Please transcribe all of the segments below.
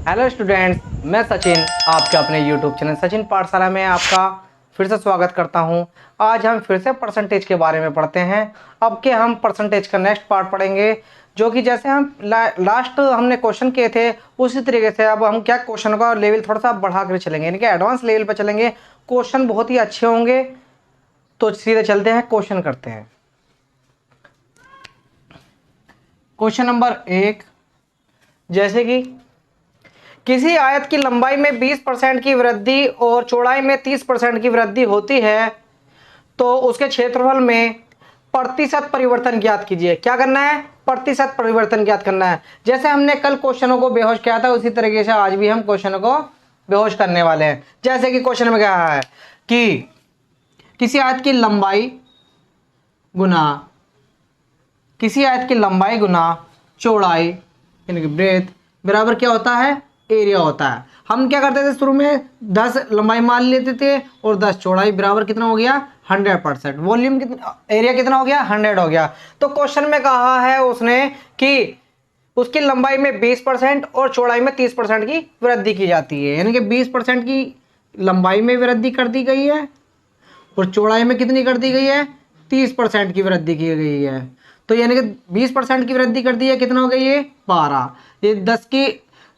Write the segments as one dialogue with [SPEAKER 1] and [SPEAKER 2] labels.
[SPEAKER 1] Hello students, मैं सचिन आपके अपने यूट्यूब चैनल सचिन पाठशाला में आपका फिर से स्वागत करता हूं। आज हम फिर से परसेंटेज के बारे में पढ़ते हैं। अब के हम परसेंटेज का नेक्स्ट पार्ट पढ़ेंगे, जो कि जैसे हम लास्ट हमने क्वेश्चन किए थे उसी तरीके से अब हम क्या क्वेश्चन का लेवल थोड़ा सा बढ़ा कर चलेंगे, यानी कि एडवांस लेवल पर चलेंगे। क्वेश्चन बहुत ही अच्छे होंगे, तो सीधे चलते हैं, क्वेश्चन करते हैं। क्वेश्चन नंबर 1, जैसे कि किसी आयत की लंबाई में 20% की वृद्धि और चौड़ाई में 30% की वृद्धि होती है, तो उसके क्षेत्रफल में प्रतिशत परिवर्तन ज्ञात कीजिए। क्या करना है? प्रतिशत परिवर्तन ज्ञात करना है। जैसे हमने कल क्वेश्चनों को बेहोश किया था, उसी तरीके से आज भी हम क्वेश्चनों को बेहोश करने वाले हैं। जैसे कि क्वेश्चन में क्या है कि किसी आयत की लंबाई गुना चौड़ाई यानी कि ब्रेथ बराबर क्या होता है? एरिया होता है। हम क्या करते थे शुरू में 10 लंबाई मान लेते थे और 10 चौड़ाई बराबर कितना हो गया? 100%। वॉल्यूम कितना, एरिया कितना हो गया? 100 हो गया। तो क्वेश्चन में कहा है उसने कि उसकी लंबाई में 20% और चौड़ाई में 30% की वृद्धि की जाती है, यानी कि 20% की लंबाई में वृद्धि कर दी गई है और चौड़ाई में कितनी कर दी गई है? 30% की वृद्धि की गई है। तो यानी कि 20% की वृद्धि कर दी है, कितना हो गई ये? 12। ये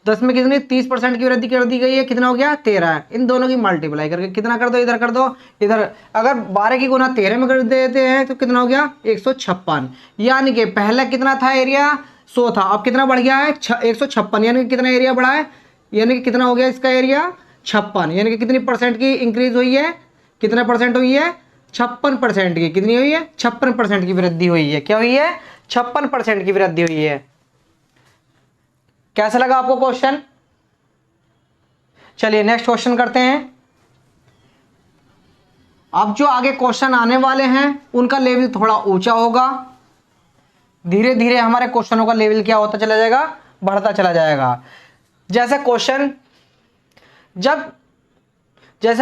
[SPEAKER 1] 10 में कितनी 30% की वृद्धि कर दी गई है, कितना हो गया? 13। इन दोनों की मल्टीप्लाई करके कितना कर दो? इधर कर दो, इधर अगर 12 की गुना 13 में कर देते हैं तो कितना हो गया? 156। यानी कि पहले कितना था एरिया? 100 था, अब कितना बढ़ गया है? 156। यानी कि कितना एरिया बढ़ा है? यानी कि कितना हो गया इसका एरिया? 56। यानी कि कितनी परसेंट की इंक्रीज हुई है? कितना परसेंट हुई है? 56% की। कितनी हुई है? 56% की वृद्धि हुई है। क्या हुई है? 56% की वृद्धि हुई है। कैसा लगा आपको क्वेश्चन? चलिए नेक्स्ट क्वेश्चन करते हैं। अब जो आगे क्वेश्चन आने वाले हैं उनका लेवल थोड़ा ऊंचा होगा। धीरे धीरे हमारे क्वेश्चनों का लेवल क्या होता चला जाएगा? बढ़ता चला जाएगा। जैसे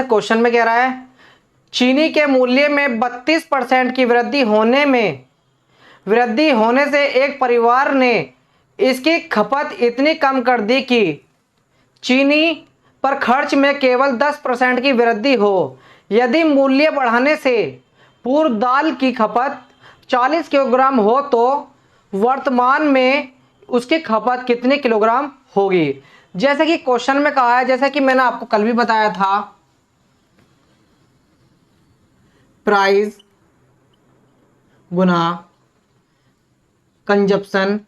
[SPEAKER 1] क्वेश्चन में कह रहा है चीनी के मूल्य में 32% की वृद्धि होने से एक परिवार ने इसकी खपत इतनी कम कर दी कि चीनी पर खर्च में केवल 10% की वृद्धि हो। यदि मूल्य बढ़ाने से पूर्व दाल की खपत 40 किलोग्राम हो तो वर्तमान में उसकी खपत कितने किलोग्राम होगी? जैसे कि क्वेश्चन में कहा है, जैसे कि मैंने आपको कल भी बताया था, प्राइस गुना कंजप्शन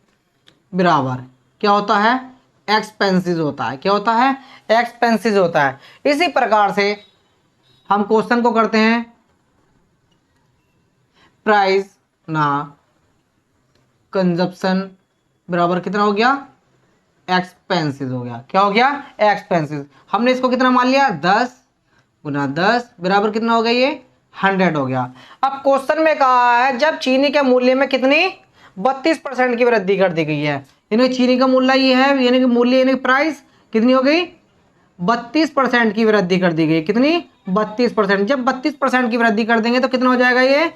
[SPEAKER 1] बराबर क्या होता है? एक्सपेंसेस होता है। क्या होता है? एक्सपेंसेस होता है। इसी प्रकार से हम क्वेश्चन को करते हैं, प्राइस ना कंजप्शन बराबर कितना हो गया? एक्सपेंसेस हो गया। क्या हो गया? एक्सपेंसेस। हमने इसको कितना मान लिया? 10 गुना 10 बराबर कितना हो गया? ये 100 हो गया। अब क्वेश्चन में कहा है जब चीनी के मूल्य में कितनी 32% की वृद्धि कर दी गई है, यानी चीनी का मूल्य ये है, यानी कि मूल्य यानी प्राइस कितनी हो गई? 32% की वृद्धि कर दी गई। कितनी? 32%। जब 32% की वृद्धि कर देंगे तो कितना हो जाएगा? ये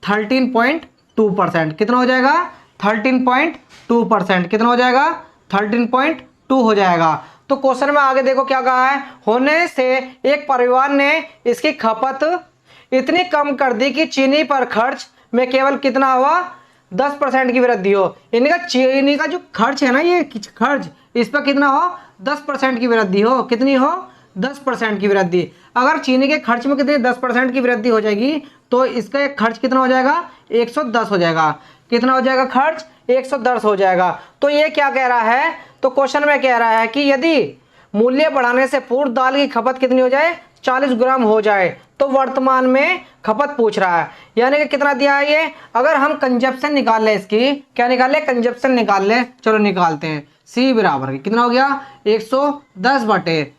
[SPEAKER 1] 13.2%। कितना हो जाएगा? 13.2%। कितना हो जाएगा? 13.2 हो जाएगा। तो क्वेश्चन में आगे देखो क्या कहा है, होने से एक परिवार ने इसकी खपत इतनी कम कर दी कि चीनी पर खर्च में केवल कितना हुआ? 10% की वृद्धि हो। यानी कि चीनी का जो खर्च है ना, ये खर्च, इस पर कितना हो? 10% की वृद्धि हो। कितनी हो? 10% की वृद्धि। अगर चीनी के खर्च में कितनी 10% की वृद्धि हो जाएगी तो इसका खर्च कितना हो जाएगा? 110 हो जाएगा। कितना हो जाएगा खर्च? 110 हो जाएगा। तो ये क्या कह रहा है? तो क्वेश्चन में कह रहा है कि यदि मूल्य बढ़ाने से पूर्व दाल की खपत कितनी हो जाए? 40 ग्राम हो जाए तो वर्तमान में खपत पूछ रहा है, यानी कि कितना दिया है ये? अगर हम कंजप्शन निकाल लें, इसकी क्या निकाल लें? कंजप्शन निकाल लें। चलो निकालते हैं। सी बराबर कितना हो गया? 110 बटे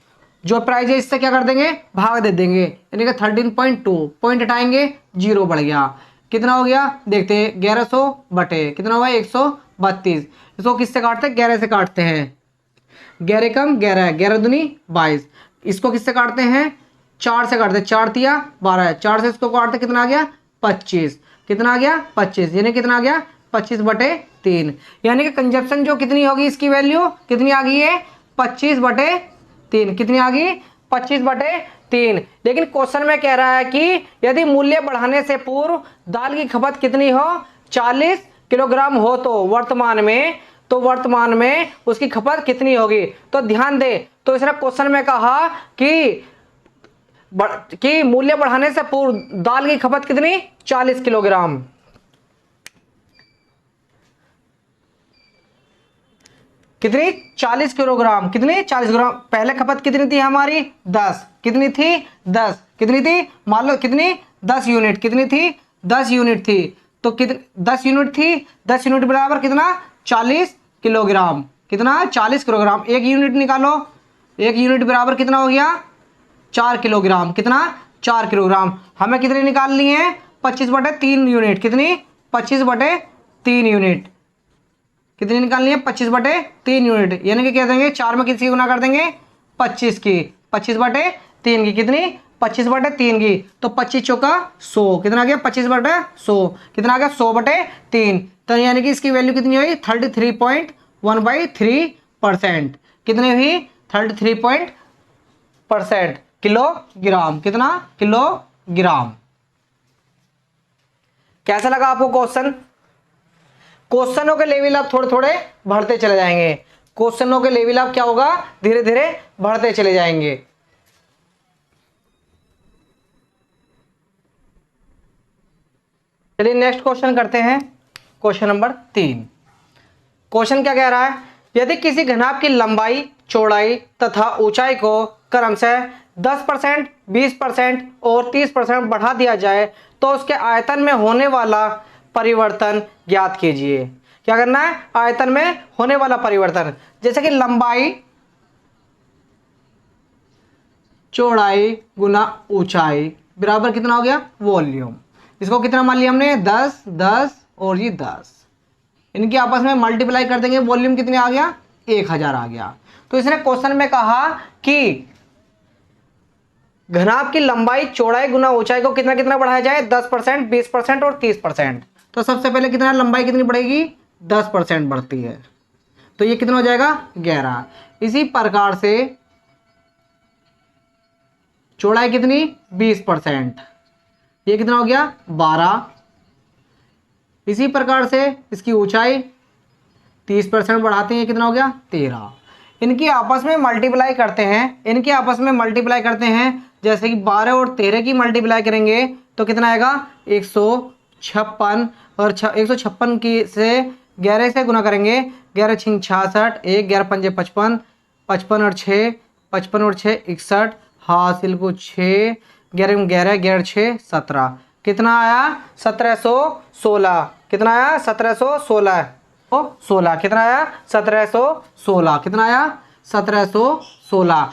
[SPEAKER 1] जो प्राइस है इससे क्या कर देंगे? भाग दे देंगे, यानी कि 13.2 पॉइंट हटाएंगे, 0 बढ़ गया। कितना हो गया? देखते हैं, 1100 बटे कितना हुआ? 132। इसको किससे काटते हैं? 11 से काटते हैं। 11 कम 11, 11 दूनी 22। इसको किससे काटते हैं? 4 से काटते हैं। 4 तिया 12 है, 4 से इसको काटते कितना आ गया? 25। कितना आ गया? 25। यानी कितना आ गया? 25 बटे 3। यानी कि कंजप्शन जो कितनी होगी, इसकी वैल्यू कितनी आ गई है? 25/3 कितनी आ गई? 25/3। लेकिन क्वेश्चन में कह रहा है कि यदि मूल्य बढ़ाने से पूर्व दाल की खपत कितनी हो? 40 किलोग्राम हो तो वर्तमान में उसकी खपत कितनी होगी? तो ध्यान दे, तो इसने क्वेश्चन में कहा कि मूल्य बढ़ाने से पूर्व दाल की खपत कितनी? 40 किलोग्राम। कितनी? 40 किलोग्राम। कितनी? 40 किलोग्राम। पहले खपत कितनी थी हमारी? 10। कितनी थी? 10। कितनी थी? मान लो कितनी? 10 यूनिट। कितनी थी? 10 यूनिट थी। तो कितनी? 10 यूनिट थी। 10 यूनिट बराबर कितना? 40 किलोग्राम। कितना? 40 किलोग्राम। एक यूनिट निकालो। एक यूनिट बराबर कितना हो गया? 4 किलोग्राम। कितना? 4 किलोग्राम। हमें कितनी निकाल ली है? 25/3 यूनिट। कितनी? 25/3 यूनिट। कितनी निकालनी है? 25/3 यूनिट। यानी कि क्या देंगे? 4 में किसकी गुना कर देंगे? 25 की। 25/3 की। कितनी? 25/3 की। तो 25 चौका 100। कितना आ गया? 25/100। कितना आ गया? 100/3। तो यानी कि इसकी वैल्यू कितनी हुई? 33.1/3%। कितनी हुई? 33% किलोग्राम। कितना? किलोग्राम। कैसा लगा आपको क्वेश्चन? क्वेश्चनों के लेवल आप थोड़े थोड़े बढ़ते चले जाएंगे। क्वेश्चनों के लेवल आप क्या होगा? धीरे धीरे बढ़ते चले जाएंगे। चलिए नेक्स्ट क्वेश्चन करते हैं। Question number 3। क्वेश्चन क्या कह रहा है? यदि किसी घनाभ की लंबाई, चौड़ाई तथा ऊंचाई को क्रमशः 10%, 20% और 30% बढ़ा दिया जाए तो उसके आयतन में होने वाला परिवर्तन ज्ञात कीजिए। क्या करना है? आयतन में होने वाला परिवर्तन। जैसे कि लंबाई, चौड़ाई गुना ऊंचाई बराबर कितना हो गया? वॉल्यूम। इसको कितना मान लिया हमने? 10, 10 और ये 10। इनकी आपस में मल्टीप्लाई कर देंगे। वॉल्यूम कितने आ गया? 1000 आ गया। तो इसने क्वेश्चन में कहा कि घनाभ की लंबाई, चौड़ाई गुना ऊंचाई को कितना कितना बढ़ाया जाए? 10%, 20% और 30%। तो सबसे पहले कितना? लंबाई कितनी बढ़ेगी? 10% बढ़ती है। तो ये कितना हो जाएगा? 11। इसी प्रकार से चौड़ाई कितनी? 20%। ये कितना हो गया? 12। इसी प्रकार से इसकी ऊंचाई 30% बढ़ाते हैं। कितना हो गया? 13। इनकी आपस में मल्टीप्लाई करते हैं। इनकी आपस में मल्टीप्लाई करते हैं। जैसे कि 12 और 13 की मल्टीप्लाई करेंगे तो कितना आएगा? 156। और 156 की से 11 से गुना करेंगे। 11 छिंग 66, 1 11 पंजे 55, 55 और 6, 55 और 6 61, हासिल को 6, 11 में 11, 11 6 17। कितना आया? 1716। कितना आया? 1716। 16। कितना आया? 1716। कितना आया? 1716।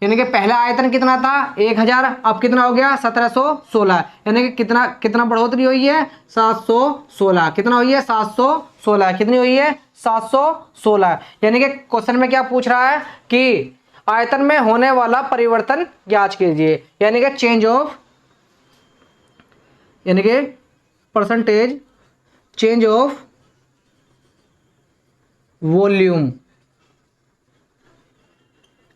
[SPEAKER 1] यानी कि पहला आयतन कितना था? 1000। अब कितना हो गया? 1716। यानी कि कितना कितना बढ़ोतरी हुई है? 716। कितना हुई है? 716। कितनी हुई है? 716। यानी कि क्वेश्चन में क्या पूछ रहा है कि आयतन में होने वाला परिवर्तन ज्ञात कीजिए। यानी कि चेंज ऑफ, यानी कि percentage change of volume.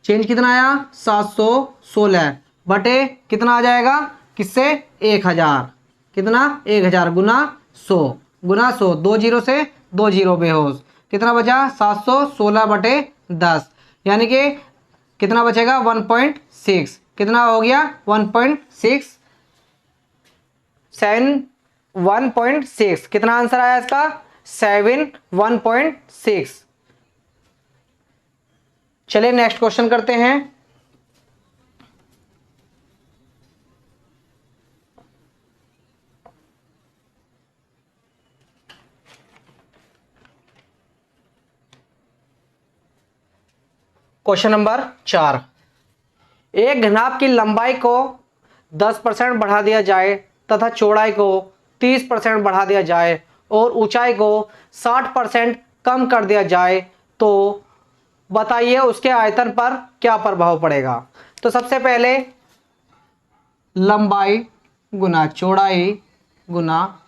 [SPEAKER 1] Change कितना आया? 716 बटे कितना आ जाएगा? किससे? 1000। कितना? 1000 गुना 100। गुना 100। 2 जीरो से 2 जीरो बेहोश। कितना बचा? 716/10। यानी कि कितना बचेगा? 1.6। कितना हो गया? 1.6। 1.6। कितना आंसर आया इसका? 1.6। चलिए नेक्स्ट क्वेश्चन करते हैं। Question number 4। एक घनाभ की लंबाई को 10% बढ़ा दिया जाए तथा चौड़ाई को 30% बढ़ा दिया जाए और ऊंचाई को 60% कम कर दिया जाए तो बताइए उसके आयतन पर क्या प्रभाव पड़ेगा। तो सबसे पहले लंबाई गुना चौड़ाई गुना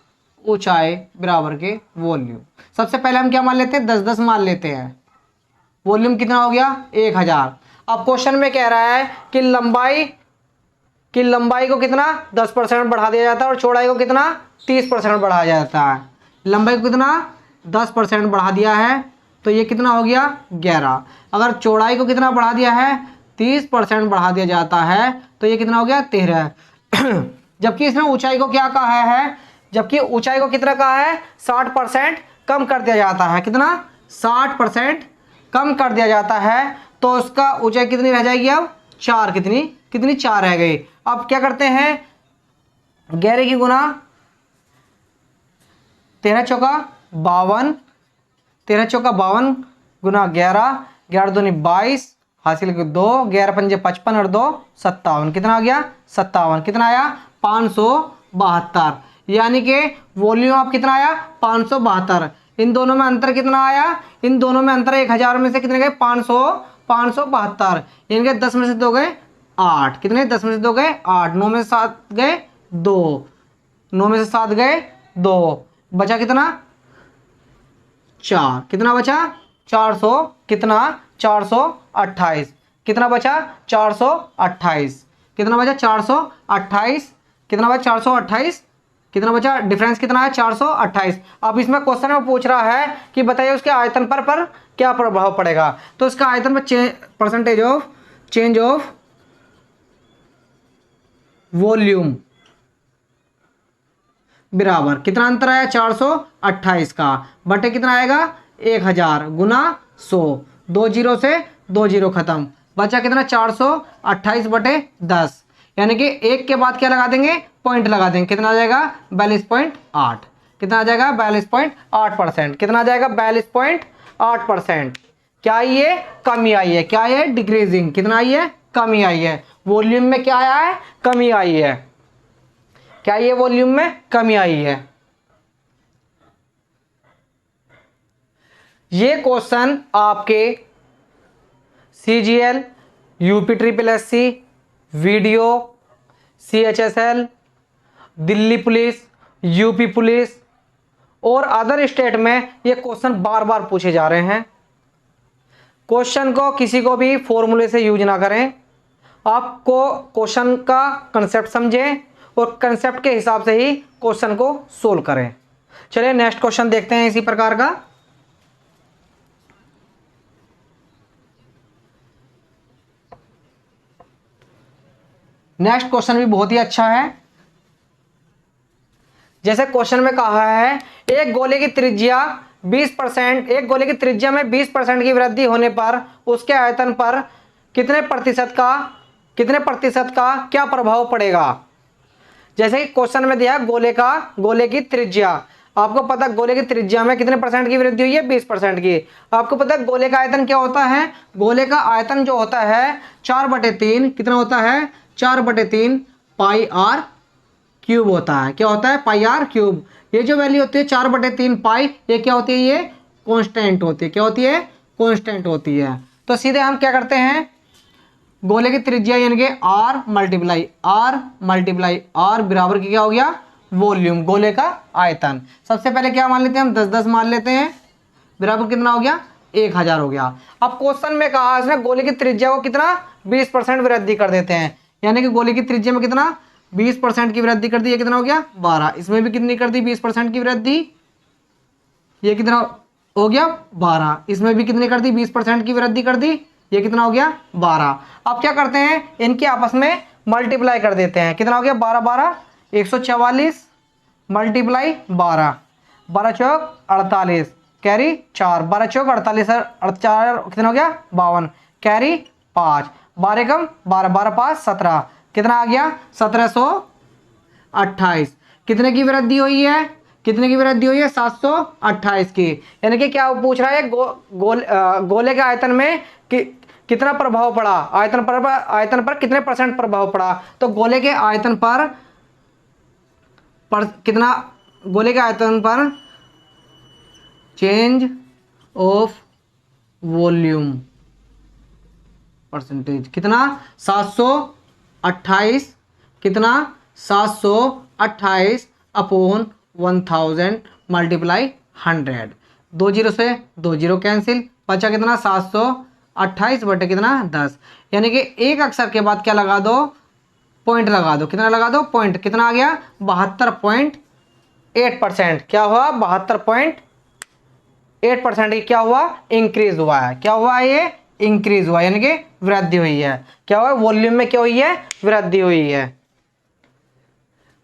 [SPEAKER 1] ऊंचाई बराबर के वॉल्यूम। सबसे पहले हम क्या मान लेते हैं? 10-10 मान लेते हैं। वॉल्यूम कितना हो गया 1000। अब क्वेश्चन में कह रहा है कि लंबाई को कितना 10% बढ़ा दिया जाता है और चौड़ाई को कितना 30% बढ़ाया जाता है। लंबाई को कितना 10% बढ़ा दिया है तो ये कितना हो गया 11। अगर चौड़ाई को कितना बढ़ा दिया है 30% बढ़ा दिया जाता है तो ये कितना हो गया 13। जबकि इसने ऊंचाई को क्या कहा है, जबकि ऊंचाई को कितना कहा है 60% कम कर दिया जाता है। कितना 60% कम कर दिया जाता है तो उसका ऊंचाई कितनी रह जाएगी अब 4। कितनी 4 रह गई। अब क्या करते हैं 11 की गुना 13 चौका 52, 13 चौका 52 गुना 11, 11 दूनी 22, हासिल 2, 11 पंजे 55 और 2 57। कितना आ गया 57। कितना आया 572। यानी कि वॉल्यूम आप कितना आया 572। इन दोनों में अंतर कितना आया, इन दोनों में अंतर 1000 में से कितने गए 572। इनके 10 में से 2 गए 8। कितने 10 में से 2 गए 8, 9 में से 7 गए 2, 9 में से 7 गए 2, बचा कितना 4। कितना बचा 400 कितना 428। कितना बचा 428। कितना बचा 428। कितना बचा 428। कितना बचा डिफरेंस कितना है 428। अब इसमें क्वेश्चन में पूछ रहा है कि बताइए उसके आयतन पर क्या प्रभाव पड़ेगा। तो इसका आयतन पर percentage of change of volume बराबर कितना अंतर आया 428 का बटे कितना आएगा 1000 गुना 100। 2 जीरो से 2 जीरो खत्म, बचा कितना 428 बटे 10। यानी कि एक के बाद क्या लगा देंगे पॉइंट लगा देंगे। कितना आ जाएगा 42.8। कितना आ जाएगा 42.8%। कितना आ जाएगा 42.8%। क्या ये कमी आई है, क्या ये डिक्रीजिंग, कितना आई है कमी आई है। वॉल्यूम में क्या आया है कमी आई है। क्या ये वॉल्यूम में कमी आई है। ये क्वेश्चन आपके CGL, UP SSC, video, CHSL, Delhi police, UP police और अदर स्टेट में ये क्वेश्चन बार बार पूछे जा रहे हैं। क्वेश्चन को किसी को भी फॉर्मूले से यूज ना करें, आपको क्वेश्चन का कंसेप्ट समझें और कंसेप्ट के हिसाब से ही क्वेश्चन को सोल्व करें। चलिए नेक्स्ट क्वेश्चन देखते हैं इसी प्रकार का। नेक्स्ट क्वेश्चन भी बहुत ही अच्छा है। जैसे क्वेश्चन में कहा है एक गोले की त्रिज्या 20%, एक गोले की त्रिज्या में 20% की वृद्धि होने पर उसके आयतन पर कितने प्रतिशत का क्या प्रभाव पड़ेगा। जैसे कि क्वेश्चन में दिया गोले की त्रिज्या, आपको पता गोले की त्रिज्या में कितने परसेंट की वृद्धि हुई है 20% की। आपको पता है गोले का आयतन क्या होता है, गोले का आयतन जो होता है 4/3 कितना होता है 4/3 पाई आर क्यूब होता है। क्या होता है पाई आर क्यूब। ये जो वैल्यू होती है 4/3 पाई, ये क्या होती है ये कांस्टेंट होती है। क्या होती है कांस्टेंट होती है। तो सीधे हम क्या करते हैं गोले की त्रिज्या यानी कि आर मल्टीप्लाई आर बराबर की क्या हो गया वॉल्यूम, गोले का आयतन। सबसे पहले क्या मान लेते हैं हम 10-10 मान लेते हैं, बराबर कितना हो गया 1000 हो गया। अब क्वेश्चन में कहा इसने गोले की त्रिज्या को कितना 20% वृद्धि कर देते हैं, यानी कि गोले की त्रिज्या में कितना 20% की वृद्धि कर दी। ये कितना हो गया 12। इसमें भी कितनी कर दी 20% की वृद्धि, ये कितना हो गया 12। इसमें भी कितनी कर दी 20% की वृद्धि कर दी, ये कितना हो गया 12। अब क्या करते हैं इनके आपस में मल्टीप्लाई कर देते हैं। कितना हो गया 12 144 मल्टीप्लाई 12, 12 चौक 48 कैरी 4, 12 चौक 48 4 कितना हो गया 52 कैरी 5, 12 कम 12, 12 5 17 कितना आ गया 1728। कितने की वृद्धि हुई है, कितने की वृद्धि हुई है 728 की। यानी कि क्या पूछ रहा है गोले के आयतन में कितना प्रभाव पड़ा, आयतन पर कितने परसेंट प्रभाव पड़ा। तो गोले के आयतन पर कितना, गोले के आयतन पर चेंज ऑफ वॉल्यूम परसेंटेज कितना 728, कितना 728 अपॉन 1000 मल्टीप्लाई 100। 2 जीरो से 2 जीरो कैंसिल, बचा कितना 728 बटे कितना 10, यानी कि एक अक्षर के बाद क्या लगा दो, पॉइंट लगा दो। कितना लगा दो, पॉइंट। कितना आ गया 72.8%। क्या हुआ 72.8% ये क्या हुआ, इंक्रीज हुआ है। क्या हुआ, ये इंक्रीज हुआ यानी कि वृद्धि हुई है। क्या हुआ, वॉल्यूम में क्या हुई है, वृद्धि हुई है।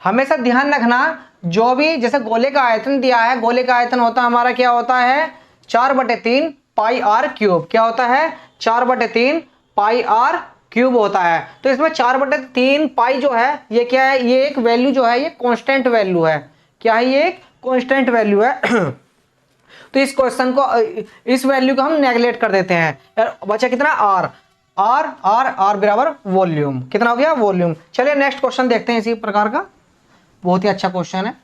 [SPEAKER 1] हमेशा ध्यान रखना, जो भी जैसे गोले का आयतन दिया है, गोले का आयतन होता है हमारा क्या होता है 4/3 पाई आर क्यूब। क्या होता है 4/3 पाई आर क्यूब होता है। तो इसमें 4/3 पाई जो है ये क्या है, ये एक वैल्यू जो है ये कांस्टेंट वैल्यू है। क्या है, ये एक कांस्टेंट वैल्यू है। तो इस क्वेश्चन को, इस वैल्यू को हम नेगलेक्ट कर देते हैं यार। बचा कितना आर, आर आर आर बराबर वॉल्यूम। कितना हो गया, वॉल्यूम। चलिए नेक्स्ट क्वेश्चन देखते हैं इसी प्रकार का, बहुत ही अच्छा क्वेश्चन है।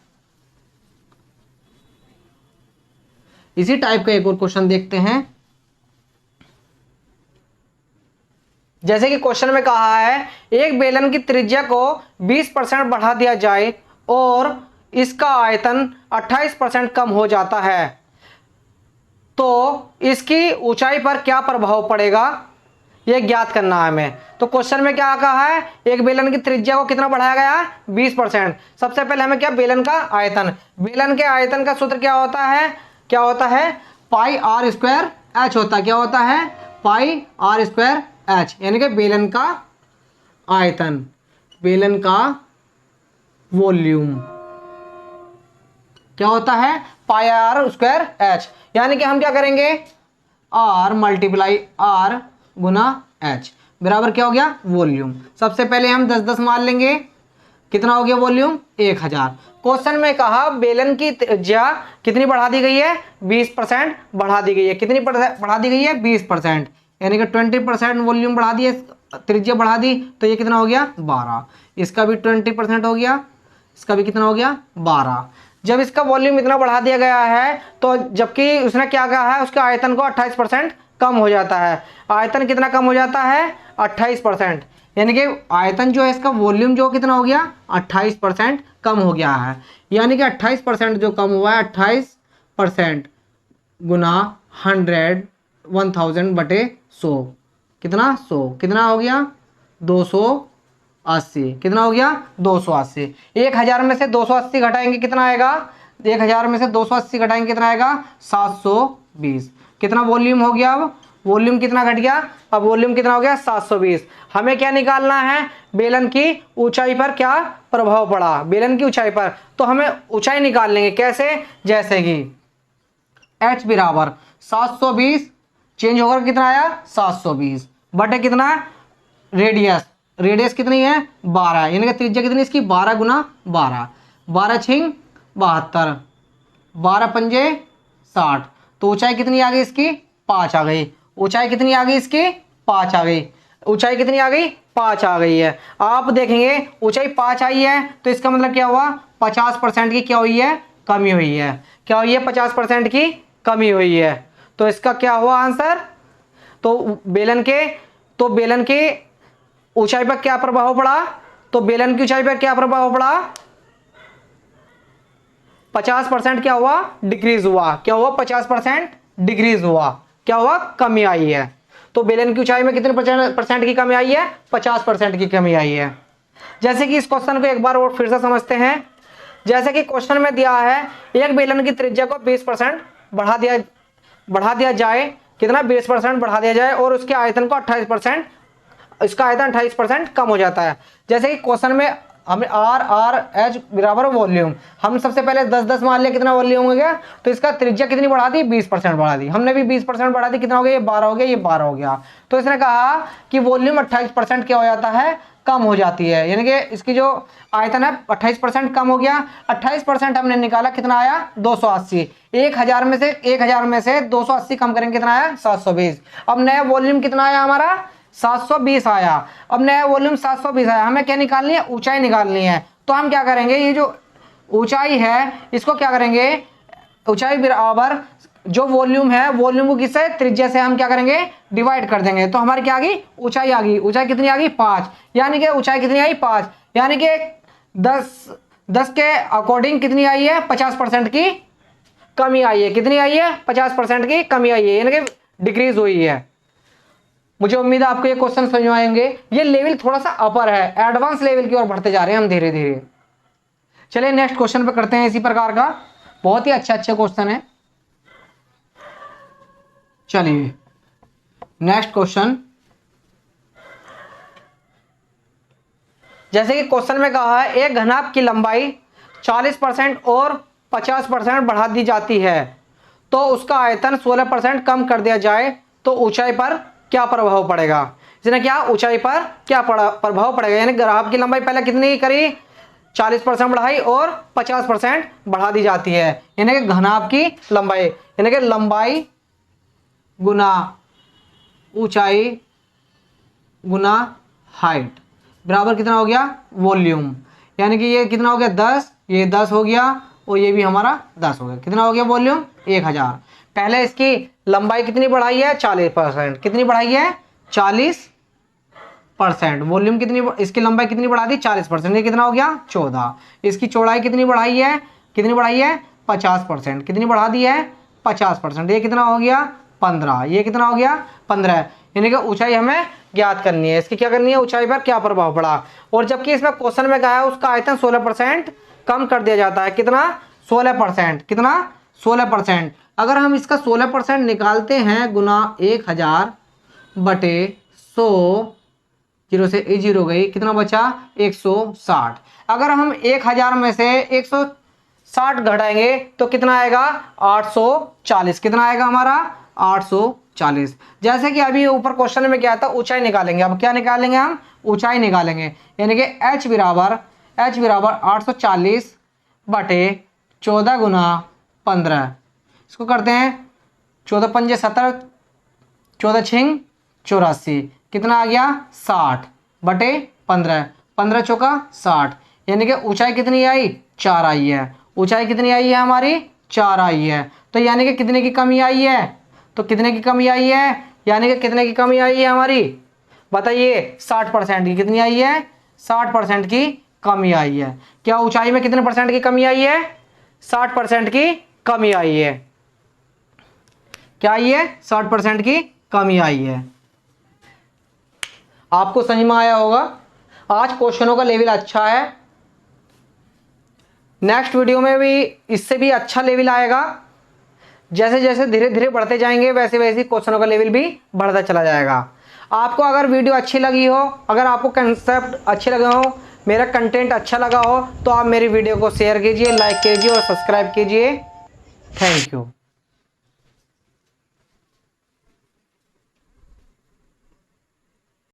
[SPEAKER 1] इसी टाइप का एक और क्वेश्चन देखते हैं। जैसे कि क्वेश्चन में कहा है एक बेलन की त्रिज्या को 20% बढ़ा दिया जाए और इसका आयतन 28% कम हो जाता है, तो इसकी ऊंचाई पर क्या प्रभाव पड़ेगा, यह ज्ञात करना है हमें। तो क्वेश्चन में क्या कहा है, एक बेलन की त्रिज्या को कितना बढ़ाया गया है 20%। सबसे पहले हमें क्या, बेलन का आयतन, बेलन के आयतन का सूत्र क्या होता है, क्या होता है पाई आर स्क्वायर एच होता है। क्या होता है, पाई आर स्क्वायर एच, यानी कि बेलन का आयतन, बेलन का वॉल्यूम क्या होता है पाई आर स्क्वायर एच। यानी कि हम क्या करेंगे, आर मल्टीप्लाई आर गुना एच बराबर क्या हो गया, वॉल्यूम। सबसे पहले हम 10-10 मान लेंगे। कितना हो गया वॉल्यूम, 1000। क्वेश्चन में कहा बेलन की त्रिज्या कितनी बढ़ा दी गई है, 20% बढ़ा दी गई है। कितनी बढ़ा दी गई है, 20%, यानी कि 20% वॉल्यूम बढ़ा दिए, त्रिज्या बढ़ा दी, तो ये कितना हो गया 12। इसका भी 20% हो गया, इसका भी कितना हो गया 12। जब इसका वॉल्यूम इतना बढ़ा दिया गया है, तो जबकि उसने क्या कहा है, उसके आयतन को 28% कम हो जाता है। आयतन कितना कम हो जाता है 28%, यानी कि आयतन जो है इसका वॉल्यूम जो कितना हो गया 28% कम हो गया है। यानी कि 28% जो कम हुआ है, 28% गुना 1000 बटे 100, कितना 100, कितना हो गया 280। कितना हो गया 280। 1000 में से 280 घटाएंगे कितना आएगा, 1000 में से 280 घटाएंगे कितना आएगा 720। कितना वॉल्यूम हो गया, अब वॉल्यूम कितना घट गया, अब वॉल्यूम कितना हो गया 720। हमें क्या निकालना है, बेलन की ऊंचाई पर क्या प्रभाव पड़ा, बेलन की ऊंचाई पर। तो हमें ऊंचाई निकाल लेंगे कैसे, जैसे कि h बराबर 720 चेंज होकर कितना आया 720 बटे कितना रेडियस, रेडियस कितनी है 12, यानी कि त्रिज्या कितनी इसकी 12 गुना 12, 12 छिंग 72, 12 पंजे 60। तो ऊंचाई कितनी आ गई इसकी 5 आ गई। ऊंचाई कितनी आ गई इसकी 5 आ गई। ऊंचाई कितनी आ गई 5 आ गई है। आप देखेंगे ऊंचाई 5 आई है, तो इसका मतलब क्या हुआ 50% की क्या हुई है, कमी हुई है। क्या हुई है 50% की कमी हुई है। तो इसका क्या हुआ आंसर, तो बेलन के ऊंचाई पर क्या प्रभाव पड़ा, तो बेलन की ऊंचाई पर क्या प्रभाव पड़ा 50% क्या हुआ डिक्रीज हुआ। क्या हुआ 50% डिक्रीज हुआ, क्या हुआ कमी आई है। तो बेलन की ऊंचाई में कितने परसेंट की कमी आई है, 50% की कमी आई है। जैसे कि इस क्वेश्चन को एक बार और फिर से समझते हैं। जैसे कि क्वेश्चन में दिया है एक बेलन की त्रिज्या को 20% बढ़ा दिया जाए, कितना 20% बढ़ा दिया जाए और उसके आयतन को 28%, इसका आयतन 28% कम हो जाता है। जैसे कि क्वेश्चन में हमें आर आर एच बराबर वॉल्यूम, हम सबसे पहले 10-10 मान लिया कितना वॉल्यूम हो गया, तो इसका त्रिज्या कितनी बढ़ा दी 20% बढ़ा दी, हमने भी 20% बढ़ा दी, कितना हो गया ये 12 हो गया, ये 12 हो गया। तो इसने कहा कि वॉल्यूम 28% क्या हो जाता है, कम हो जाती है, यानी कि इसकी जो आयतन है 28% कम हो गया। 28% हमने निकाला कितना आया 280। 1000 में से 280 कम करेंगे कितना आया 720। अब नया वॉल्यूम कितना आया हमारा 720 आया। अब नया वॉल्यूम 720 आया, हमें क्या निकालनी है ऊंचाई निकालनी है। तो हम क्या करेंगे, ये जो ऊंचाई है इसको क्या करेंगे, ऊंचाई बराबर जो वॉल्यूम है, वॉल्यूम को किससे त्रिज्या से हम क्या करेंगे डिवाइड कर देंगे। तो हमारी क्या आ गई ऊंचाई आ गई, ऊंचाई कितनी आ गई 5, यानी कि ऊंचाई कितनी आई 5, यानी कि 10 के अकॉर्डिंग कितनी आई है 50% की कमी आई है। कितनी आई है 50% की कमी आई है, यानी कि डिक्रीज हुई है। मुझे उम्मीद है आपको ये क्वेश्चन समझ में आएंगे। ये लेवल थोड़ा सा अपर है, एडवांस लेवल की ओर बढ़ते जा रहे हैं हम धीरे धीरे। चलिए नेक्स्ट क्वेश्चन पे करते हैं इसी प्रकार का, बहुत ही अच्छा क्वेश्चन है। चलिए नेक्स्ट क्वेश्चन, जैसे कि क्वेश्चन में कहा है एक घनाभ की लंबाई 40% और 50% बढ़ा दी जाती है तो उसका आयतन 16% कम कर दिया जाए तो ऊंचाई पर क्या प्रभाव पड़ेगा। इसने क्या ऊंचाई पर क्या प्रभाव पड़ेगा, यानी घनाभ की लंबाई पहले कितनी करी 40% बढ़ाई और 50% बढ़ा दी जाती है, यानी कि घनाभ की लंबाई, यानी कि लंबाई गुना ऊंचाई गुना हाइट बराबर कितना हो गया वॉल्यूम। यानी कि ये कितना हो गया 10, ये 10 हो गया और ये भी हमारा 10 हो गया। कितना हो गया वॉल्यूम 1000। पहले इसकी लंबाई कितनी बढ़ाई है 40%, कितनी बढ़ाई है 40%। वॉल्यूम कितनी, इसकी लंबाई कितनी बढ़ा दी 40%, ये कितना हो गया 14। इसकी चौड़ाई कितनी बढ़ाई है, कितनी बढ़ाई है 50%, कितनी बढ़ा दी है 50%, ये कितना हो गया 15, ये कितना हो गया 15। यानी कि ऊंचाई हमें ज्ञात करनी है, इसकी क्या करनी है ऊंचाई पर क्या प्रभाव पड़ा। और जबकि इसमें क्वेश्चन में कहा है उसका आयतन 16% कम कर दिया जाता है, कितना 16%, कितना 16%। अगर हम इसका 16% निकालते हैं गुना 1000 बटे 100, 0 से 0 गई, कितना बचा 160। अगर हम 1000 में से 160 घटाएंगे तो कितना आएगा 840, कितना आएगा हमारा 840। जैसे कि अभी ऊपर क्वेश्चन में क्या था ऊंचाई निकालेंगे, अब क्या निकालेंगे हम ऊंचाई निकालेंगे, यानी कि h बराबर 840 बटे 14 गुना 15। इसको करते हैं 14 पंजे 70, 14 छिंग 84, कितना आ गया 60 बटे 15, 15 चौका 60। यानी कि ऊंचाई कितनी आई 4 आई है, ऊंचाई कितनी आई है हमारी 4 आई है। तो यानी कि कितने की कमी आई है, तो कितने की कमी आई है, यानी कि कितने की कमी आई है हमारी बताइए 60% की कितनी आई है 60% की कमी आई है। क्या ऊंचाई में कितने परसेंट की कमी आई है 60% की कमी आई है। क्या आई है 60% की कमी आई है। आपको समझ में आया होगा। आज क्वेश्चनों का लेवल अच्छा है, नेक्स्ट वीडियो में भी इससे भी अच्छा लेवल आएगा। जैसे जैसे धीरे धीरे बढ़ते जाएंगे वैसे वैसे क्वेश्चनों का लेवल भी बढ़ता चला जाएगा। आपको अगर वीडियो अच्छी लगी हो, अगर आपको कंसेप्ट अच्छे लगे हो, मेरा कंटेंट अच्छा लगा हो तो आप मेरी वीडियो को शेयर कीजिए, लाइक कीजिए और सब्सक्राइब कीजिए। Thank you.